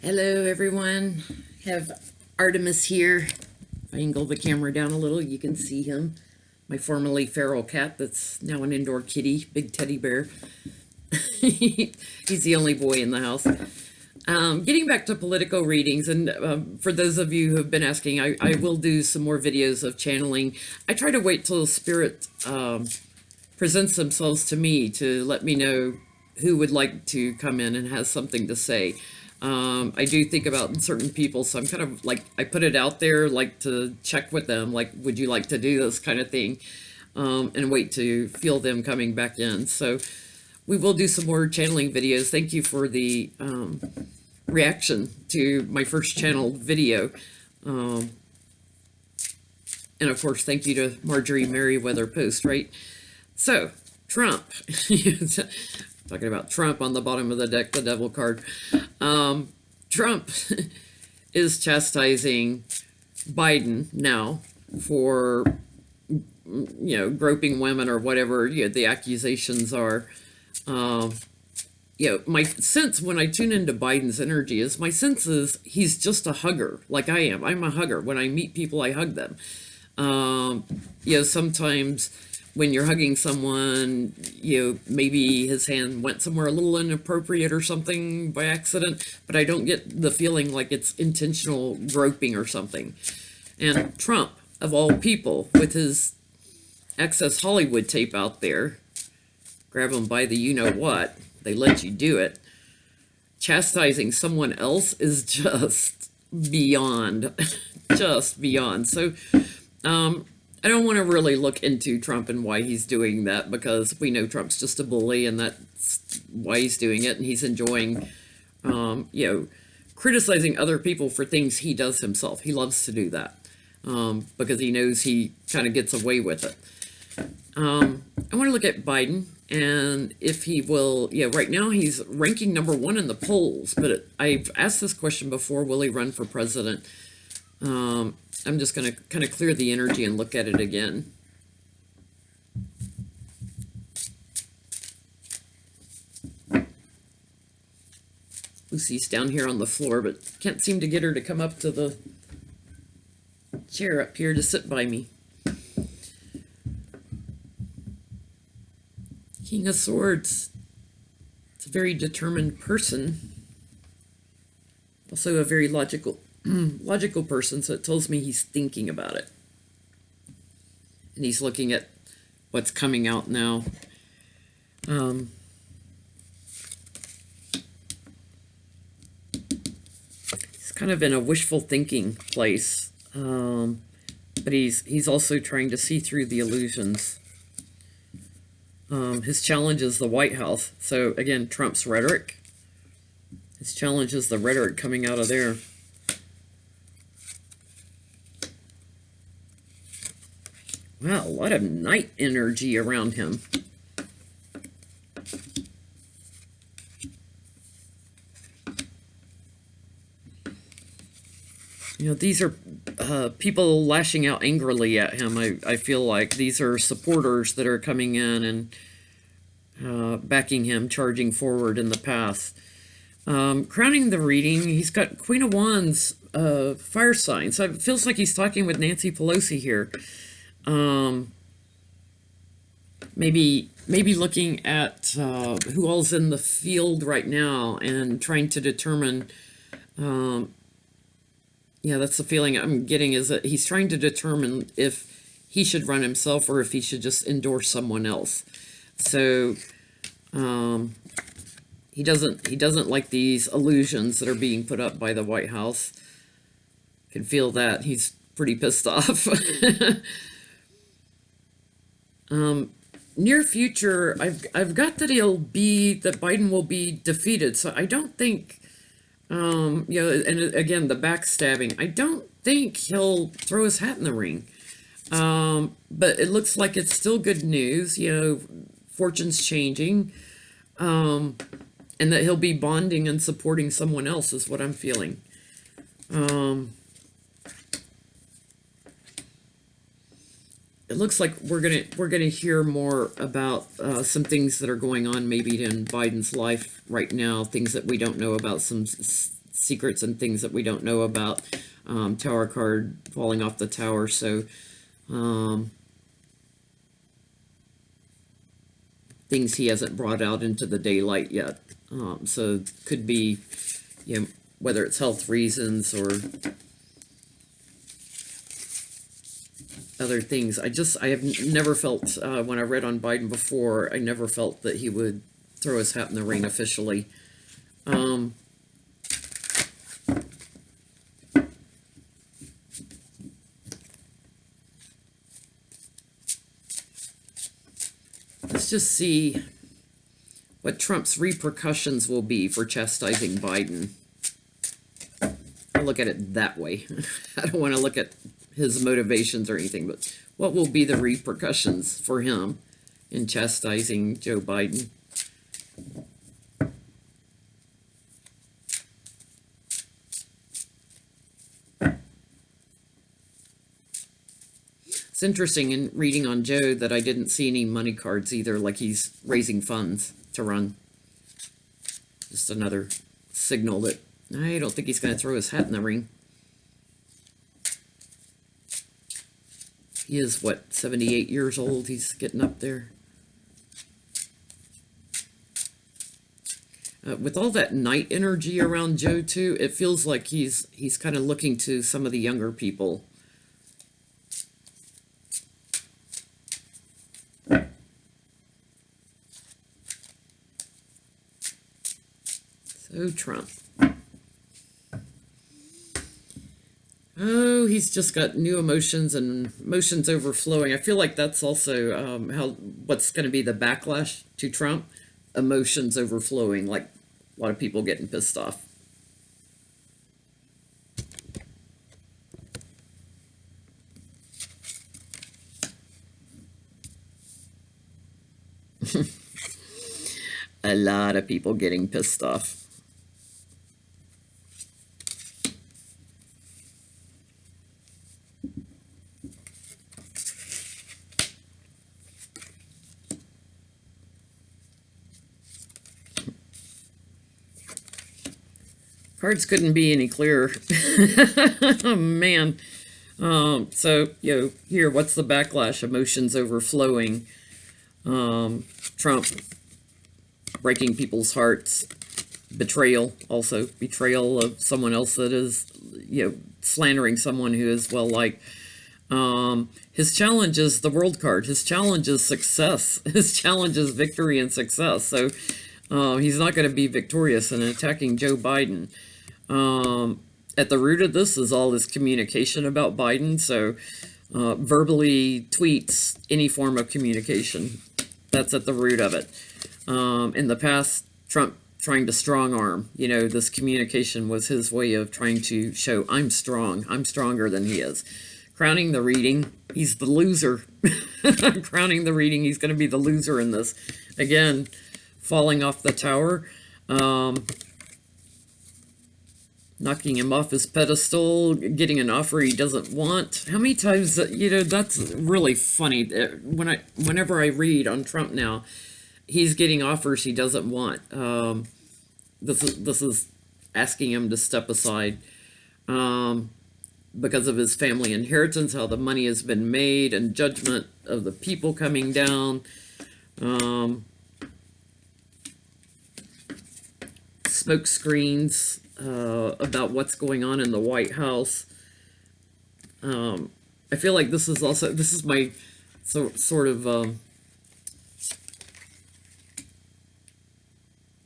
Hello everyone, have Artemis here. If I angle the camera down a little, you can see him. My formerly feral cat that's now an indoor kitty, big teddy bear. He's the only boy in the house. Getting back to political readings, and for those of you who have been asking, I will do some more videos of channeling. I try to wait till Spirit presents themselves to me to let me know who would like to come in and has something to say. I do think about certain people, so I'm kind of like, I put it out there, like to check with them, like, would you like to do this kind of thing, and wait to feel them coming back in. So we will do some more channeling videos. Thank you for the reaction to my first channeled video. And of course, thank you to Marjorie Merriweather Post, right? So, Trump. Talking about Trump on the bottom of the deck, the devil card. Trump is chastising Biden now for, groping women or whatever, the accusations are. My sense when I tune into Biden's energy is my sense is he's just a hugger, like I am. I'm a hugger. When I meet people, I hug them. Sometimes when you're hugging someone, maybe his hand went somewhere a little inappropriate or something by accident, but I don't get the feeling like it's intentional groping or something. And Trump, of all people, with his Access Hollywood tape out there, grab them by the you-know-what, they let you do it, chastising someone else is just beyond, just beyond. So, I don't want to really look into Trump and why he's doing that, because we know Trump's just a bully and that's why he's doing it. And he's enjoying, criticizing other people for things he does himself. He loves to do that because he knows he kind of gets away with it. I want to look at Biden and if he will, right now he's ranking #1 in the polls, but I've asked this question before, will he run for president? I'm just going to kind of clear the energy and look at it again. Lucy's down here on the floor, but can't seem to get her to come up to the chair up here to sit by me. King of Swords. It's a very determined person. Also a very logical person, so it tells me he's thinking about it. And he's looking at what's coming out now. He's kind of in a wishful thinking place, but he's also trying to see through the illusions. His challenge is the White House. So again, Trump's rhetoric. His challenge is the rhetoric coming out of there. Wow, a lot of night energy around him. These are people lashing out angrily at him. I feel like these are supporters that are coming in and backing him, charging forward in the path. Crowning the reading, he's got Queen of Wands, fire sign. So it feels like he's talking with Nancy Pelosi here. Maybe looking at who all's in the field right now and trying to determine, that's the feeling I'm getting, is that he's trying to determine if he should run himself or if he should just endorse someone else. So he doesn't like these illusions that are being put up by the White House. Can feel that he's pretty pissed off. Near future, I've got that that Biden will be defeated. So I don't think, and again, the backstabbing, I don't think he'll throw his hat in the ring. But it looks like it's still good news, fortune's changing, and that he'll be bonding and supporting someone else is what I'm feeling. It looks like we're gonna hear more about some things that are going on maybe in Biden's life right now, things that we don't know about, some secrets and things that we don't know about. Tower card falling off the tower, so things he hasn't brought out into the daylight yet. So could be, whether it's health reasons or other things. I have never felt, when I read on Biden before, I never felt that he would throw his hat in the ring officially. Let's just see what Trump's repercussions will be for chastising Biden. I'll look at it that way. I don't want to look at his motivations or anything, but what will be the repercussions for him in chastising Joe Biden? It's interesting in reading on Joe that I didn't see any money cards either, like he's raising funds to run. Just another signal that I don't think he's going to throw his hat in the ring. He is, what, 78 years old? He's getting up there. With all that night energy around Joe, too, it feels like he's kind of looking to some of the younger people. So, Trump. Oh, he's just got new emotions and emotions overflowing. I feel like that's also what's going to be the backlash to Trump. Emotions overflowing, like a lot of people getting pissed off. A lot of people getting pissed off. Cards couldn't be any clearer. Oh, man. So, here, what's the backlash? Emotions overflowing. Trump breaking people's hearts. Betrayal, also. Betrayal of someone else that is, slandering someone who is well-liked. His challenge is the world card. His challenge is success. His challenge is victory and success. So, he's not going to be victorious in attacking Joe Biden. At the root of this is all this communication about Biden. So verbally tweets, any form of communication. That's at the root of it. In the past, Trump trying to strong arm, this communication was his way of trying to show I'm strong. I'm stronger than he is. Crowning the reading, he's the loser. Crowning the reading, he's going to be the loser in this. Again, falling off the tower. Knocking him off his pedestal, getting an offer he doesn't want. How many times, that's really funny. Whenever I read on Trump now, he's getting offers he doesn't want. This is asking him to step aside because of his family inheritance, how the money has been made, and judgment of the people coming down. Smoke screens. About what's going on in the White House. I feel like this is my sort of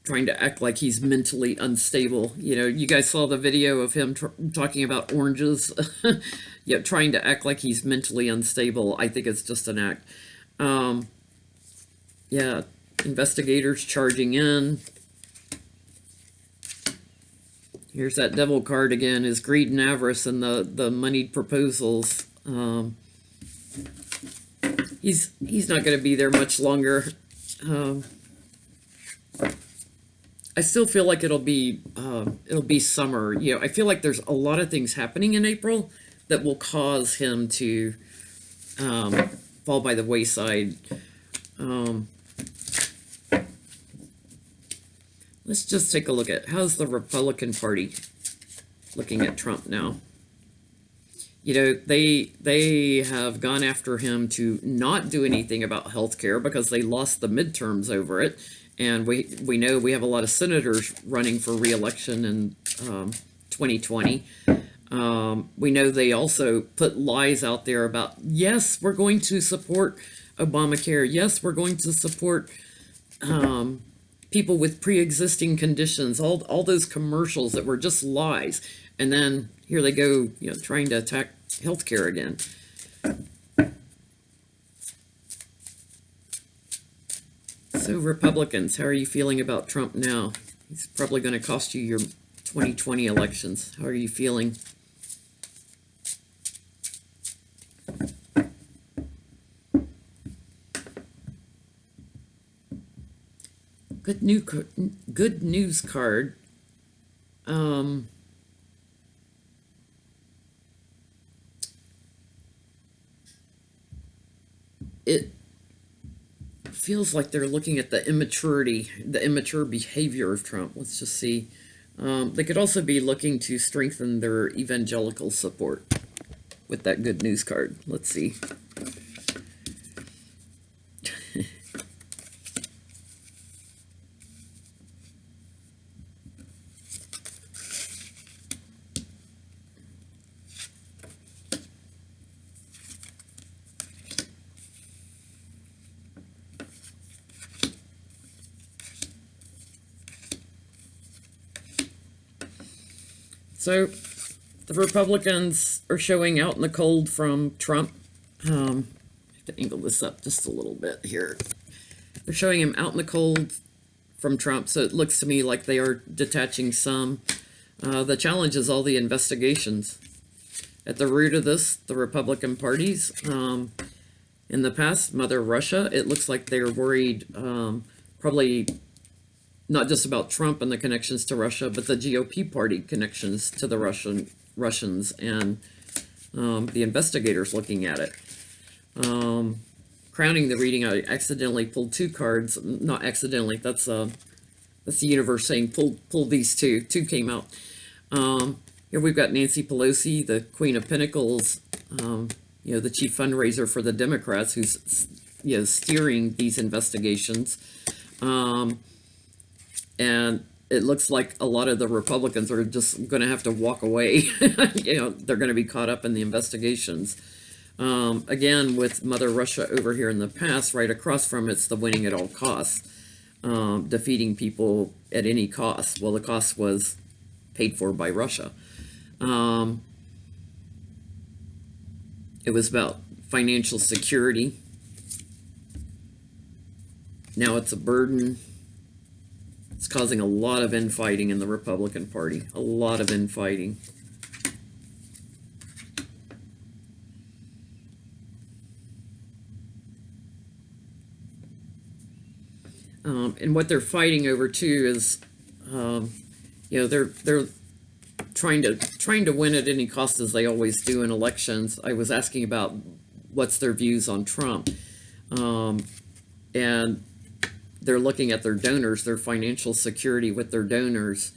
trying to act like he's mentally unstable. You guys saw the video of him talking about oranges. Trying to act like he's mentally unstable. I think it's just an act. Investigators charging in. Here's that devil card again, his greed and avarice and the moneyed proposals. He's not going to be there much longer. I still feel like it'll be summer. I feel like there's a lot of things happening in April that will cause him to fall by the wayside. Let's just take a look at how's the Republican Party. looking at Trump now. You know, they have gone after him to not do anything about health care because they lost the midterms over it. And we know we have a lot of senators running for re-election in 2020. We know they also put lies out there about, yes, we're going to support Obamacare. Yes, we're going to support people with pre-existing conditions. All those commercials that were just lies. And then here they go, you know, trying to attack healthcare again. So Republicans, how are you feeling about Trump now? He's probably going to cost you your 2020 elections. How are you feeling? Good news card. It feels like they're looking at the immature behavior of Trump. Let's just see. They could also be looking to strengthen their evangelical support with that good news card. Let's see. So the Republicans are showing out in the cold from Trump. I have to angle this up just a little bit here. They're showing him out in the cold from Trump, so it looks to me like they are detaching some. The challenge is all the investigations. At the root of this, the Republican parties. In the past, Mother Russia, it looks like they're worried probably not just about Trump and the connections to Russia, but the GOP party connections to the Russians and the investigators looking at it. Crowning the reading, I accidentally pulled two cards. Not accidentally, that's the universe saying pull these two. Two came out. Here we've got Nancy Pelosi, the Queen of Pentacles, you know, the chief fundraiser for the Democrats, who's, you know, steering these investigations. And it looks like a lot of the Republicans are just going to have to walk away. You know, they're going to be caught up in the investigations. Again, with Mother Russia over here in the past, right across from it's the winning at all costs, defeating people at any cost. Well, the cost was paid for by Russia. It was about financial security. Now it's a burden. It's causing a lot of infighting in the Republican Party. A lot of infighting. And what they're fighting over too is, you know, they're trying to win at any cost, as they always do in elections. I was asking about what's their views on Trump, and they're looking at their donors, their financial security with their donors.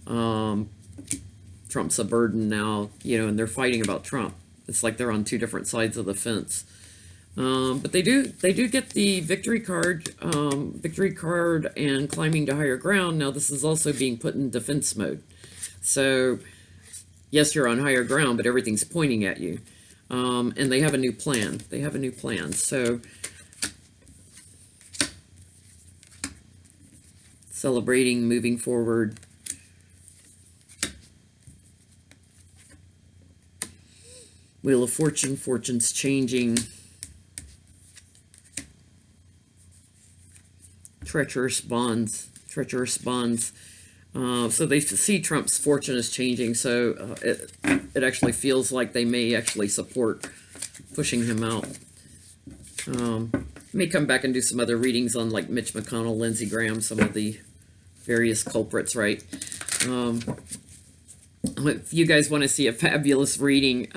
Trump's a burden now, you know, and they're fighting about Trump. It's like they're on two different sides of the fence. But they do get the victory card and climbing to higher ground. Now this is also being put in defense mode. So yes, you're on higher ground, but everything's pointing at you. And they have a new plan. So celebrating, moving forward. Wheel of Fortune, fortune's changing. Treacherous bonds. So they see Trump's fortune is changing, so it actually feels like they may actually support pushing him out. May come back and do some other readings on like Mitch McConnell, Lindsey Graham, some of the various culprits, right? If you guys want to see a fabulous reading,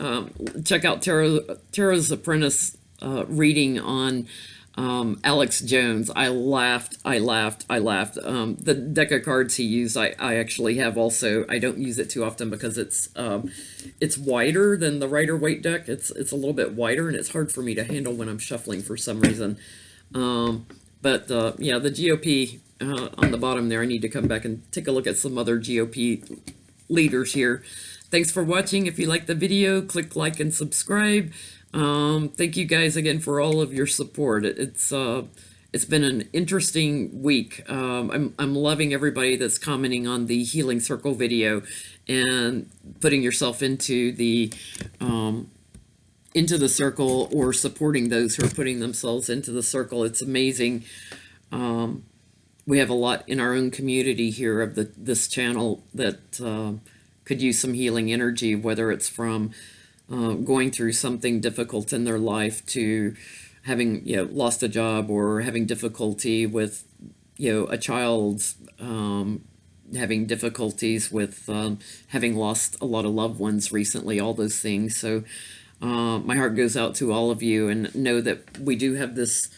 check out Tarot's Apprentice reading on Alex Jones. I laughed. I laughed. I laughed. The deck of cards he used, I actually have also. I don't use it too often because it's wider than the Rider Waite deck. It's a little bit wider and it's hard for me to handle when I'm shuffling for some reason. But yeah, the GOP on the bottom there. I need to come back and take a look at some other GOP leaders here. Thanks for watching. If you like the video, click like and subscribe. Thank you guys again for all of your support. It's been an interesting week. I'm loving everybody that's commenting on the Healing Circle video and putting yourself into the circle or supporting those who are putting themselves into the circle. It's amazing. We have a lot in our own community here of this channel that could use some healing energy, whether it's from going through something difficult in their life to having lost a job, or having difficulty with a child, having difficulties with having lost a lot of loved ones recently, all those things. So my heart goes out to all of you, and know that we do have this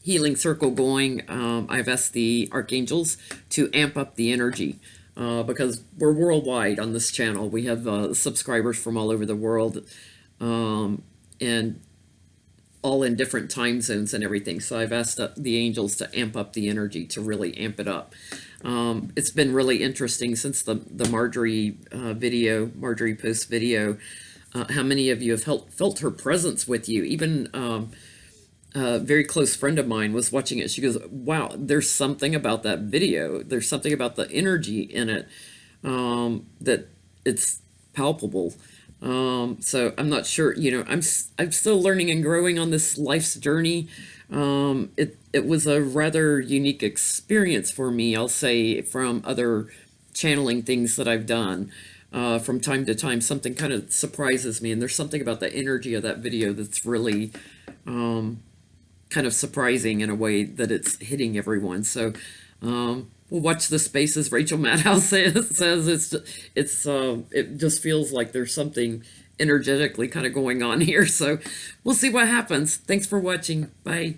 healing circle going. I've asked the archangels to amp up the energy. Because we're worldwide on this channel. We have subscribers from all over the world, and all in different time zones and everything. So I've asked the angels to amp up the energy, to really amp it up. It's been really interesting since the Marjorie Marjorie post video, how many of you have felt her presence with you. Even a very close friend of mine was watching it. She goes, wow, there's something about that video. There's something about the energy in it that it's palpable. So I'm not sure, I'm still learning and growing on this life's journey. It was a rather unique experience for me, I'll say, from other channeling things that I've done. From time to time, something kind of surprises me, and there's something about the energy of that video that's really kind of surprising in a way that it's hitting everyone. So we'll watch the spaces. Rachel Madhouse says it just feels like there's something energetically kind of going on here. So we'll see what happens. Thanks for watching. Bye.